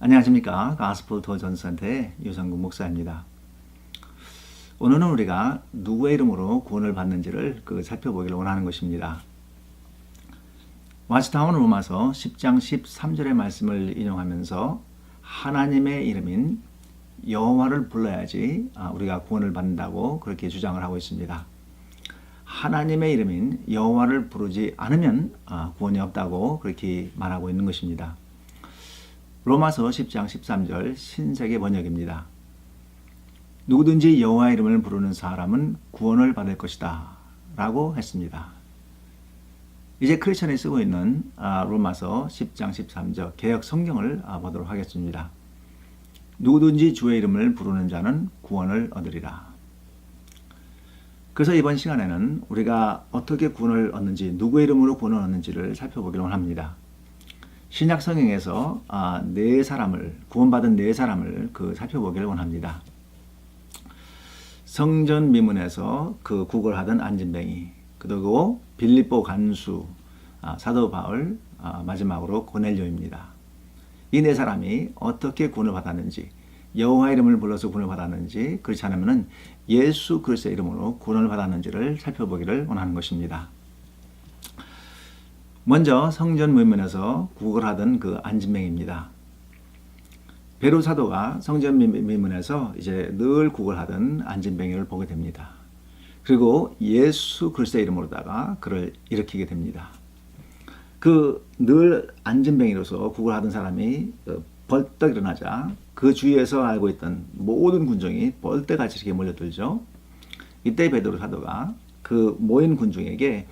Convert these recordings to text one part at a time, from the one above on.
안녕하십니까. 가스펠 도전센터의 유성구 목사입니다. 오늘은 우리가 누구의 이름으로 구원을 받는지를 살펴보기를 원하는 것입니다. 와치타운 로마서 10장 13절의 말씀을 인용하면서 하나님의 이름인 여호와를 불러야지 우리가 구원을 받는다고 그렇게 주장을 하고 있습니다. 하나님의 이름인 여호와를 부르지 않으면 구원이 없다고 그렇게 말하고 있는 것입니다. 로마서 10장 13절 신세계 번역입니다. 누구든지 여호와 이름을 부르는 사람은 구원을 받을 것이다 라고 했습니다. 이제 크리스천이 쓰고 있는 로마서 10장 13절 개역 성경을 보도록 하겠습니다. 누구든지 주의 이름을 부르는 자는 구원을 얻으리라. 그래서 이번 시간에는 우리가 어떻게 구원을 얻는지, 누구의 이름으로 구원을 얻는지를 살펴보기로 합니다. 신약 성경에서 구원받은 네 사람을 살펴보기를 원합니다. 성전 미문에서 구걸하던 안진뱅이, 그리고 빌립보 간수, 사도 바울, 마지막으로 고넬료입니다. 이 네 사람이 어떻게 구원을 받았는지, 여호와 이름을 불러서 구원을 받았는지, 그렇지 않으면 예수 그리스도의 이름으로 구원을 받았는지를 살펴보기를 원하는 것입니다. 먼저 성전 미문에서 구걸하던 안진뱅이입니다. 베드로 사도가 성전 미문에서 이제 늘 구걸하던 안진뱅이를 보게 됩니다. 그리고 예수 그리스도의 이름으로다가 그를 일으키게 됩니다. 늘 안진뱅이로서 구걸하던 사람이 벌떡 일어나자 그 주위에서 알고 있던 모든 군중이 벌떼같이 이렇게 몰려들죠. 이때 베드로 사도가 그 모인 군중에게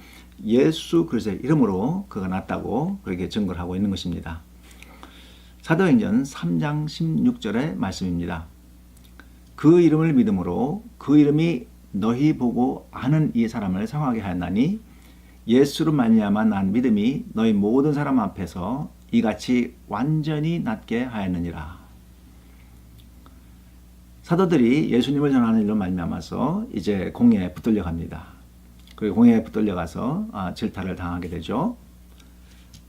예수 그리스도의 이름으로 그가 났다고 그렇게 증거를 하고 있는 것입니다. 사도행전 3장 16절의 말씀입니다. 그 이름을 믿음으로 그 이름이 너희 보고 아는 이 사람을 상하게 하였나니 예수로 말미암아 난 믿음이 너희 모든 사람 앞에서 이같이 완전히 낫게 하였느니라. 사도들이 예수님을 전하는 일로 말미암아서 이제 공회에 붙들려 갑니다. 그리고 공회에 붙들려 가서 질타를 당하게 되죠.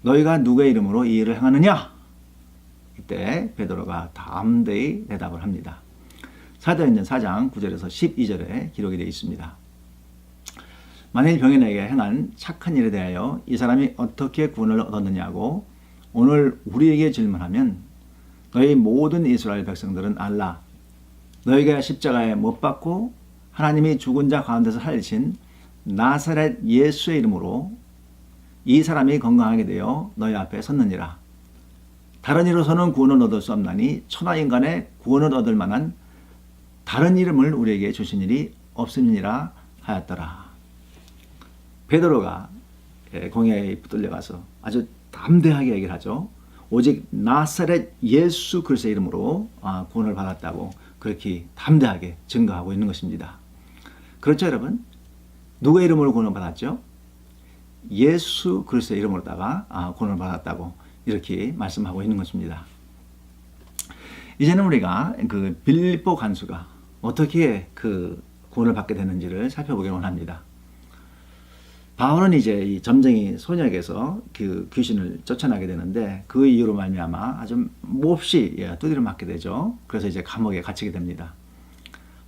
너희가 누구의 이름으로 이 일을 행하느냐? 이때 베드로가 담대히 대답을 합니다. 사도행전 4장 9절에서 12절에 기록이 되어 있습니다. 만일 병인에게 행한 착한 일에 대하여 이 사람이 어떻게 구원을 얻었느냐고 오늘 우리에게 질문하면 너희 모든 이스라엘 백성들은 알라. 너희가 십자가에 못 박고 하나님이 죽은 자 가운데서 살리신 나사렛 예수의 이름으로 이 사람이 건강하게 되어 너희 앞에 섰느니라. 다른 이로서는 구원을 얻을 수 없나니 천하인간의 구원을 얻을 만한 다른 이름을 우리에게 주신 일이 없음이니라 하였더라. 베드로가 공회에 붙들려 가서 아주 담대하게 얘기를 하죠. 오직 나사렛 예수 그리스도의 이름으로 구원을 받았다고 그렇게 담대하게 증거하고 있는 것입니다. 그렇죠, 여러분? 누구의 이름으로 구원을 받았죠? 예수 그리스도의 이름으로다가 구원을 받았다고 이렇게 말씀하고 있는 것입니다. 이제는 우리가 빌립보 간수가 어떻게 구원을 받게 되는지를 살펴보기를 원합니다. 바울은 이제 이 점쟁이 소녀에게서 귀신을 쫓아나게 되는데 그 이유로 말미암아 아주 몹시 두드려 맞게 되죠. 그래서 이제 감옥에 갇히게 됩니다.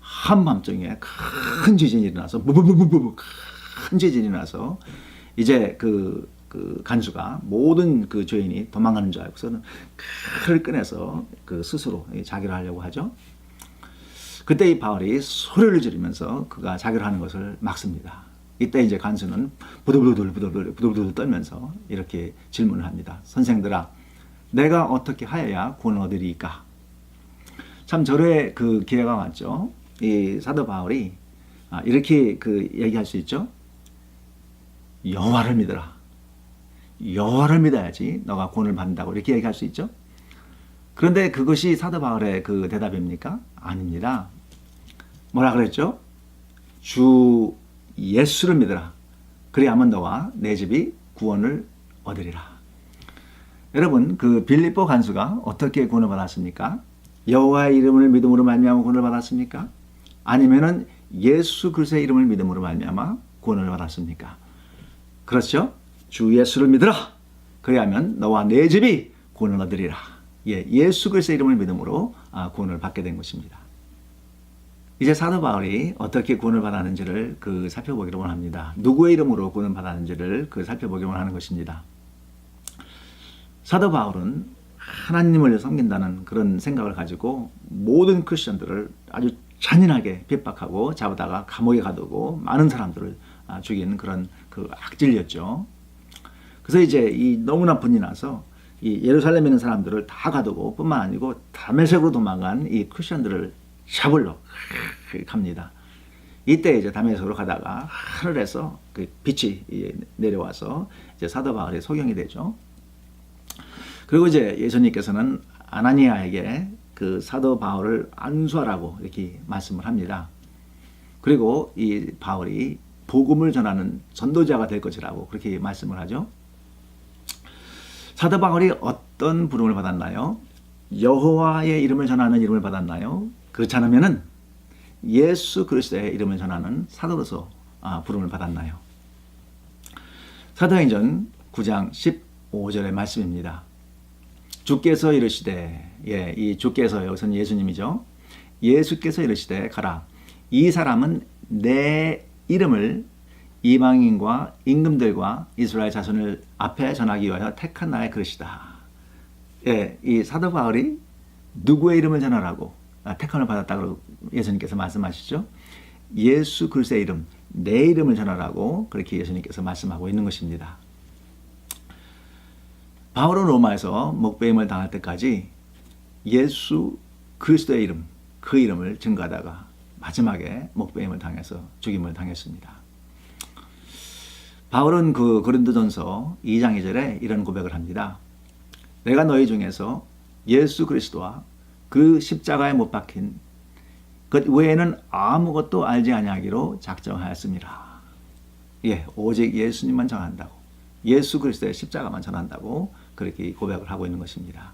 한밤중에 큰 지진이 일어나서 큰 지진이 나서 이제 간수가 모든 죄인이 도망가는 줄 알고서는 칼을 꺼내서 스스로 자결을 하려고 하죠. 그때 이 바울이 소리를 지르면서 그가 자결을 하는 것을 막습니다. 이때 이제 간수는 부들부들 떨면서 이렇게 질문을 합니다. 선생들아, 내가 어떻게 하여야 구원을 얻으리이까? 참 절호의 기회가 왔죠. 이 사도 바울이 이렇게 얘기할 수 있죠. 여호와를 믿어라. 여호와를 믿어야지 너가 구원을 받는다고 이렇게 얘기할 수 있죠. 그런데 그것이 사도 바울의 대답입니까? 아닙니다. 뭐라 그랬죠? 주 예수를 믿어라. 그래야만 너와 내 집이 구원을 얻으리라. 여러분, 빌립보 간수가 어떻게 구원을 받았습니까? 여호와의 이름을 믿음으로 말미암아 구원을 받았습니까? 아니면은 예수 그리스도의 이름을 믿음으로 말미암아 구원을 받았습니까? 그렇죠? 주 예수를 믿으라. 그래야면 너와 내 집이 구원을 얻으리라. 예수 그리스도의 이름을 믿음으로 구원을 받게 된 것입니다. 이제 사도 바울이 어떻게 구원을 받았는지를 살펴보기를 원합니다. 누구의 이름으로 구원을 받았는지를 살펴보기를 원하는 것입니다. 사도 바울은 하나님을 섬긴다는 그런 생각을 가지고 모든 크리스천들을 아주 잔인하게 핍박하고 잡아다가 감옥에 가두고 많은 사람들을 죽인 그런 악질이었죠. 그래서 이제 이 너무나 분이 나서 이 예루살렘에 있는 사람들을 다 가두고 뿐만 아니고 다메섹으로 도망간 이 크리스천들을 잡으러 갑니다. 이때 이제 다메섹으로 가다가 하늘에서 빛이 내려와서 이제 사도 바울이 소경이 되죠. 그리고 이제 예수님께서는 아나니아에게 사도 바울을 안수하라고 이렇게 말씀을 합니다. 그리고 이 바울이 복음을 전하는 전도자가 될 것이라고 그렇게 말씀을 하죠. 사도 바울이 어떤 부름을 받았나요? 여호와의 이름을 전하는 이름을 받았나요? 그렇지 않으면은 예수 그리스도의 이름을 전하는 사도로서 부름을 받았나요? 사도행전 9장 15절의 말씀입니다. 주께서 이르시되, 이 주께서 여기서는 예수님이죠. 예수께서 이르시되 가라. 이 사람은 내 이름을 이방인과 임금들과 이스라엘 자손을 앞에 전하기 위하여 택한 나의 그릇이다. 이 사도 바울이 누구의 이름을 전하라고 택함을 받았다고 예수님께서 말씀하시죠. 예수 그리스도의 이름, 내 이름을 전하라고 그렇게 예수님께서 말씀하고 있는 것입니다. 바울은 로마에서 목배임을 당할 때까지 예수 그리스도의 이름, 그 이름을 증거하다가 마지막에 목배임을 당해서 죽임을 당했습니다. 바울은 고린도전서 2장 2절에 이런 고백을 합니다. 내가 너희 중에서 예수 그리스도와 그 십자가에 못 박힌 그 외에는 아무것도 알지 아니하기로 작정하였습니다. 오직 예수님만 전한다고, 예수 그리스도의 십자가만 전한다고 그렇게 고백을 하고 있는 것입니다.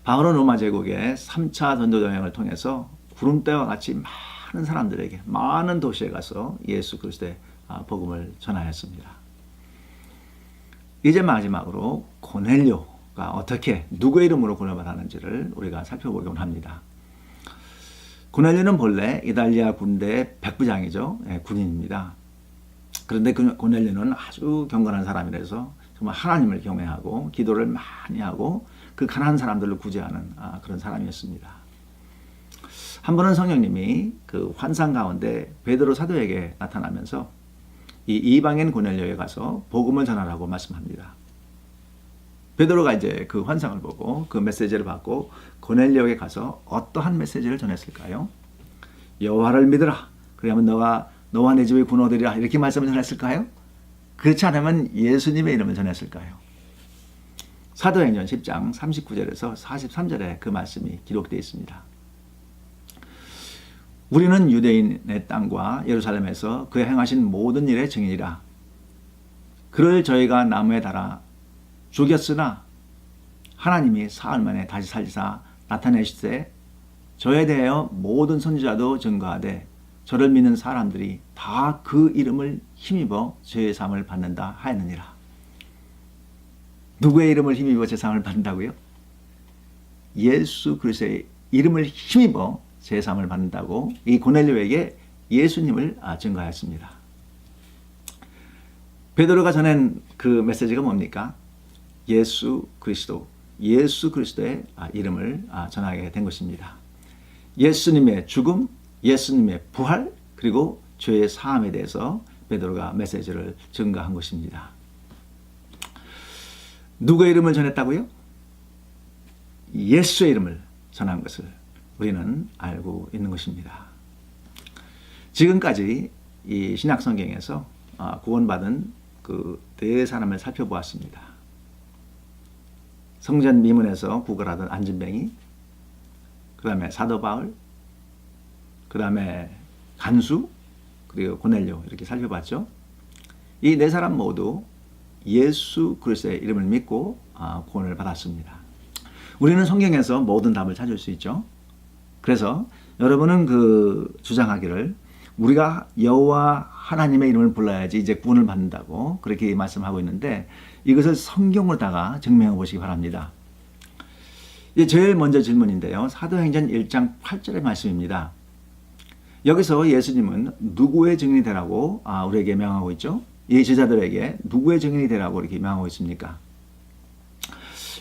바울은 로마 제국의 3차 전도 여행을 통해서 구름대와 같이 많은 사람들에게 많은 도시에 가서 예수 그리스도의 복음을 전하였습니다. 이제 마지막으로 고넬료가 어떻게 누구의 이름으로 구원을 받았는지를 우리가 살펴보기 원합니다. 고넬료는 본래 이달리아 군대의 백부장이죠. 군인입니다. 그런데 고넬료는 아주 경건한 사람이라서 정말 하나님을 경외하고 기도를 많이 하고 그 가난한 사람들을 구제하는 그런 사람이었습니다. 한 번은 성령님이 환상 가운데 베드로 사도에게 나타나면서 이 이방인 고넬료에 가서 복음을 전하라고 말씀합니다. 베드로가 이제 그 환상을 보고 그 메시지를 받고 고넬료에게 가서 어떠한 메시지를 전했을까요? 여호와를 믿으라. 그러면 너와 내 집의 군 얻으리라. 이렇게 말씀을 전했을까요? 그렇지 않으면 예수님의 이름을 전했을까요? 사도행전 10장 39절에서 43절에 그 말씀이 기록되어 있습니다. 우리는 유대인의 땅과 예루살렘에서 그의 행하신 모든 일의 증인이라. 그를 저희가 나무에 달아 죽였으나 하나님이 사흘 만에 다시 살리사 나타내시되 저에 대하여 모든 선지자도 증거하되 저를 믿는 사람들이 다 그 이름을 힘입어 죄의 사함을 받는다 하였느니라. 누구의 이름을 힘입어 죄의 사함을 받는다고요? 예수 그리스도의 이름을 힘입어 죄의 사함을 받는다고 이 고넬료에게 예수님을 증거하였습니다. 베드로가 전한 그 메시지가 뭡니까? 예수 그리스도의 이름을 전하게 된 것입니다. 예수님의 죽음, 예수님의 부활, 그리고 죄의 사함에 대해서 베드로가 메시지를 증거한 것입니다. 누구의 이름을 전했다고요? 예수의 이름을 전한 것을 우리는 알고 있는 것입니다. 지금까지 이 신약 성경에서 구원받은 그 네 사람을 살펴보았습니다. 성전 미문에서 구걸하던 안진뱅이, 그 다음에 사도 바울, 그 다음에 간수, 그리고 고넬료 이렇게 살펴봤죠. 이 네 사람 모두 예수 그리스도의 이름을 믿고 구원을 받았습니다. 우리는 성경에서 모든 답을 찾을 수 있죠. 그래서 여러분은 주장하기를 우리가 여호와 하나님의 이름을 불러야지 이제 구원을 받는다고 그렇게 말씀하고 있는데 이것을 성경으로다가 증명해 보시기 바랍니다. 제일 먼저 질문인데요. 사도행전 1장 8절의 말씀입니다. 여기서 예수님은 누구의 증인이 되라고 우리에게 명하고 있죠? 이 제자들에게 누구의 증인이 되라고 이렇게 명하고 있습니까?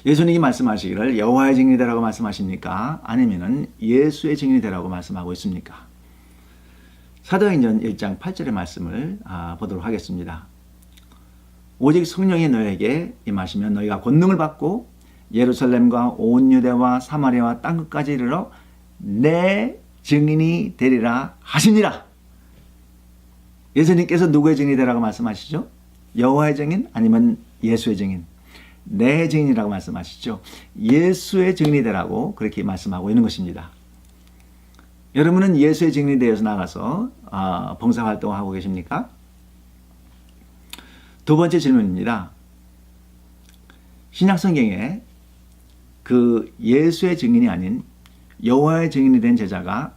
예수님이 말씀하시기를 여호와의 증인이 되라고 말씀하십니까? 아니면은 예수의 증인이 되라고 말씀하고 있습니까? 사도행전 1장 8절의 말씀을 보도록 하겠습니다. 오직 성령이 너에게 임하시면 너희가 권능을 받고 예루살렘과 온 유대와 사마리아와 땅끝까지 이르러 내 증인이 되리라 하시니라. 예수님께서 누구의 증인이 되라고 말씀하시죠? 여호와의 증인 아니면 예수의 증인? 내 증인이라고 말씀하시죠. 예수의 증인이 되라고 그렇게 말씀하고 있는 것입니다. 여러분은 예수의 증인이 되어서 나가서 봉사활동을 하고 계십니까? 두 번째 질문입니다. 신약성경에 그 예수의 증인이 아닌 여호와의 증인이 된 제자가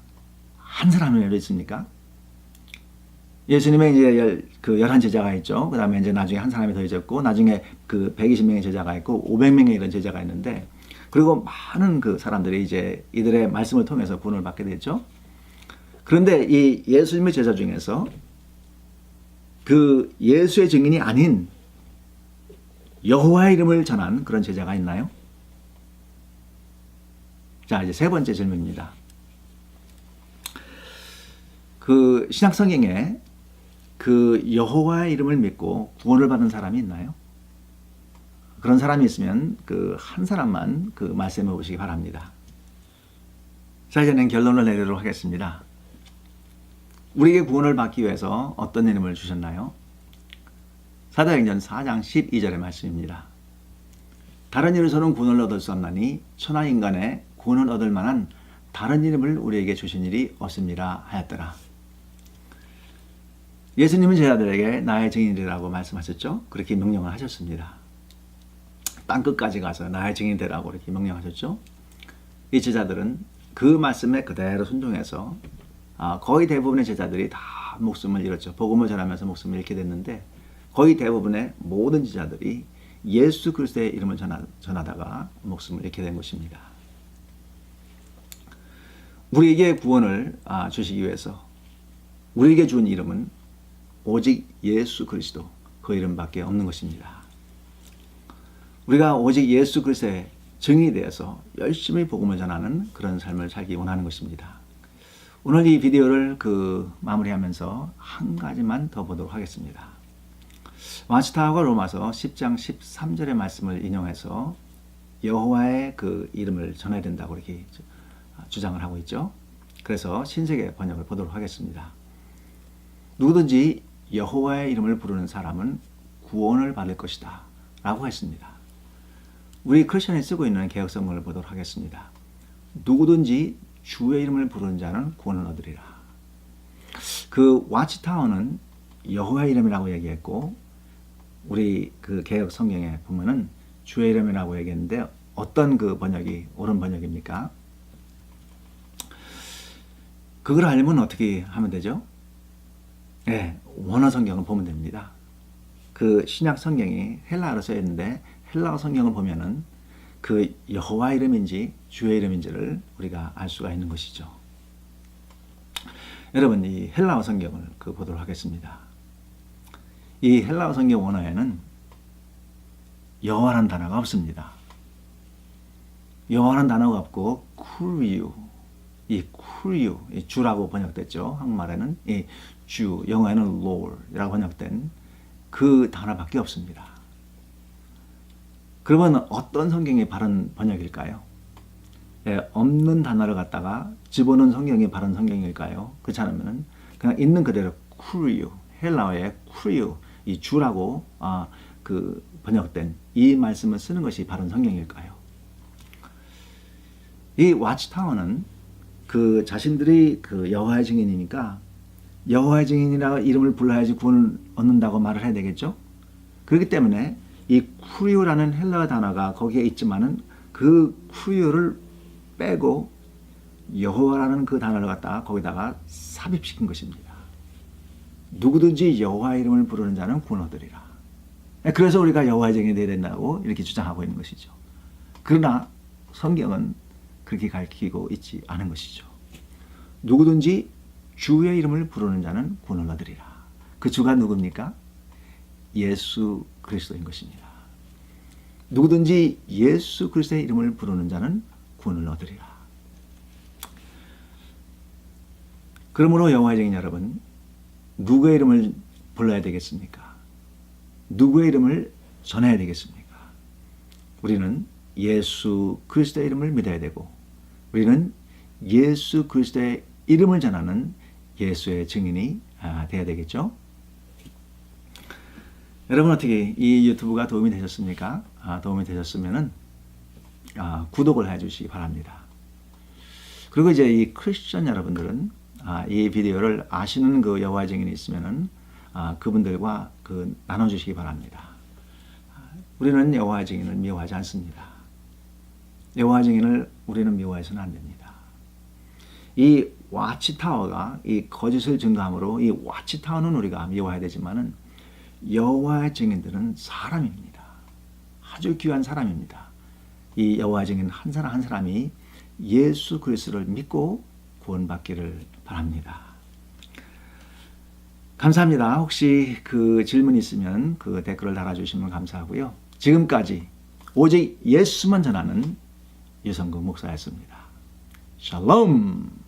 한 사람이라도 있습니까? 예수님의 이제 그 11제자가 있죠. 그 다음에 이제 나중에 한 사람이 더 있었고, 나중에 그 120명의 제자가 있고, 500명의 이런 제자가 있는데, 그리고 많은 그 사람들이 이제 이들의 말씀을 통해서 구원을 받게 됐죠. 그런데 이 예수님의 제자 중에서 그 예수의 증인이 아닌 여호와의 이름을 전한 그런 제자가 있나요? 자, 이제 세 번째 질문입니다. 그 신약성경에 그 여호와의 이름을 믿고 구원을 받은 사람이 있나요? 그런 사람이 있으면 그 한 사람만 그 말씀해 보시기 바랍니다. 자, 이제는 결론을 내리도록 하겠습니다. 우리에게 구원을 받기 위해서 어떤 이름을 주셨나요? 사도행전 4장 12절의 말씀입니다. 다른 이름으로는 구원을 얻을 수 없나니 천하 인간의 구원을 얻을 만한 다른 이름을 우리에게 주신 일이 없습니다 하였더라. 예수님은 제자들에게 나의 증인이라고 말씀하셨죠. 그렇게 명령을 하셨습니다. 땅끝까지 가서 나의 증인이 되라고 이렇게 명령하셨죠. 이 제자들은 그 말씀에 그대로 순종해서 거의 대부분의 제자들이 다 목숨을 잃었죠. 복음을 전하면서 목숨을 잃게 됐는데 거의 대부분의 모든 제자들이 예수 그리스도의 이름을 전하다가 목숨을 잃게 된 것입니다. 우리에게 구원을 주시기 위해서 우리에게 준 이름은 오직 예수 그리스도, 그 이름밖에 없는 것입니다. 우리가 오직 예수 그리스도의 증인이 되어서 열심히 복음을 전하는 그런 삶을 살기 원하는 것입니다. 오늘 이 비디오를 마무리하면서 한 가지만 더 보도록 하겠습니다. 와치타워가 로마서 10장 13절의 말씀을 인용해서 여호와의 그 이름을 전해야 된다고 이렇게 주장을 하고 있죠. 그래서 신세계 번역을 보도록 하겠습니다. 누구든지 여호와의 이름을 부르는 사람은 구원을 받을 것이다 라고 했습니다. 우리 크리스천이 쓰고 있는 개역성경을 보도록 하겠습니다. 누구든지 주의 이름을 부르는 자는 구원을 얻으리라. 그 와치타워는 여호와의 이름이라고 얘기했고 우리 그 개역 성경에 보면은 주의 이름이라고 얘기했는데 어떤 그 번역이 옳은 번역입니까? 그걸 알려면 어떻게 하면 되죠? 네, 원어 성경을 보면 됩니다. 그 신약 성경이 헬라어로 쓰여 있는데 헬라어 성경을 보면은 그 여호와 이름인지 주의 이름인지를 우리가 알 수가 있는 것이죠. 여러분 이 헬라어 성경을 보도록 하겠습니다. 이 헬라어 성경 원어에는 여호와라는 단어가 없습니다. 여호와라는 단어가 없고 쿠리유, 이 쿠리유, 이 주라고 번역됐죠. 한국말에는 이 주, 영어에는 Lord이라고 번역된 그 단어밖에 없습니다. 그러면 어떤 성경이 바른 번역일까요? 예, 없는 단어를 갖다가 집어넣은 성경이 바른 성경일까요? 그렇지 않으면 그냥 있는 그대로 쿠리유, 헬라어의 쿠리유, 이 주라고 번역된 이 말씀을 쓰는 것이 바른 성경일까요? 이 와치타워는 그 자신들이 그 여호와의 증인이니까 여호와의 증인이라고 이름을 불러야지 구원을 얻는다고 말을 해야 되겠죠? 그렇기 때문에 이 쿠리오라는 헬라어 단어가 거기에 있지만은 그 쿠리오를 빼고 여호와라는 그 단어를 갖다가 거기다가 삽입시킨 것입니다. 누구든지 여호와의 이름을 부르는 자는 구원 얻으리라. 그래서 우리가 여호와의 증인이 되어야 된다고 이렇게 주장하고 있는 것이죠. 그러나 성경은 그렇게 가르치고 있지 않은 것이죠. 누구든지 주의 이름을 부르는 자는 구원을 얻으리라. 그 주가 누굽니까? 예수 그리스도인 것입니다. 누구든지 예수 그리스도의 이름을 부르는 자는 구원을 얻으리라. 그러므로 여호와의 증인 여러분, 누구의 이름을 불러야 되겠습니까? 누구의 이름을 전해야 되겠습니까? 우리는 예수 그리스도의 이름을 믿어야 되고, 우리는 예수 그리스도의 이름을 전하는 예수의 증인이 되어야 되겠죠. 여러분, 어떻게 이 유튜브가 도움이 되셨습니까? 도움이 되셨으면은 구독을 해주시기 바랍니다. 그리고 이제 이 크리스천 여러분들은 이 비디오를 아시는 그 여호와의 증인이 있으면은 그분들과 나눠주시기 바랍니다. 우리는 여호와의 증인을 미워하지 않습니다. 여호와의 증인을 우리는 미워해서는 안 됩니다. 이 와치타워가 이 거짓을 증거함으로 이 와치타워는 우리가 미워해야 되지만은 여호와의 증인들은 사람입니다. 아주 귀한 사람입니다. 이 여호와의 증인 한 사람 한 사람이 예수 그리스도를 믿고 구원받기를 바랍니다. 감사합니다. 혹시 그 질문 있으면 그 댓글을 달아주시면 감사하고요. 지금까지 오직 예수만 전하는 유성근 목사였습니다. 샬롬.